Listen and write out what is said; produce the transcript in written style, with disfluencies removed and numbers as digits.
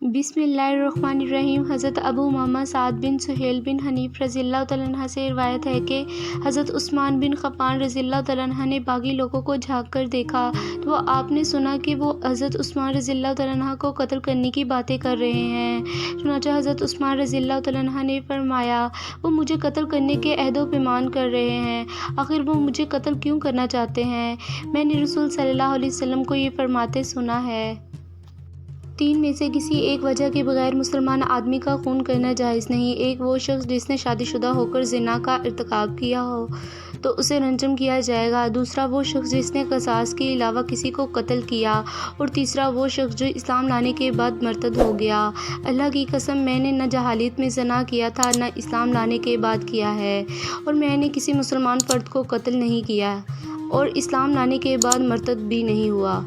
बिस्मिल्लाहिर्रहमानिर्रहीम। हज़रत अबू उमामा साद बिन सुहेल बिन हनीफ़ रज़ियल्लाहु तआला अन्हु से रिवायत है कि हज़रत उस्मान बिन ख़फ़्फ़ान रज़ियल्लाहु तआला अन्हु ने बागी लोगों को झाँक कर देखा तो आपने सुना कि वो हज़रत उस्मान रज़ियल्लाहु तआला अन्हु को कत्ल करने की बातें कर रहे हैं। चुनांचे हज़रत उस्मान रज़ियल्लाहु तआला अन्हु ने फरमाया, वो मुझे कत्ल करने के अहदो पैमान कर रहे हैं, आखिर वो मुझे कत्ल क्यों करना चाहते हैं? मैंने रसूल सल्लल्लाहु अलैहि वसल्लम को ये फरमाते सुना है। 3 में से किसी एक वजह के बगैर मुसलमान आदमी का खून करना जायज़ नहीं। एक वो शख्स जिसने शादीशुदा होकर ज़िना का इर्तिकाब किया हो तो उसे रंजम किया जाएगा। दूसरा वो शख्स जिसने क़सास के अलावा किसी को कत्ल किया। और तीसरा वो शख्स जो इस्लाम लाने के बाद मर्तद हो गया। अल्लाह की कसम, मैंने न जहालियत में ज़िना किया था न इस्लाम लाने के बाद किया है, और मैंने किसी मुसलमान फ़र्द को कत्ल नहीं किया और इस्लाम लाने के बाद मर्तद भी नहीं हुआ।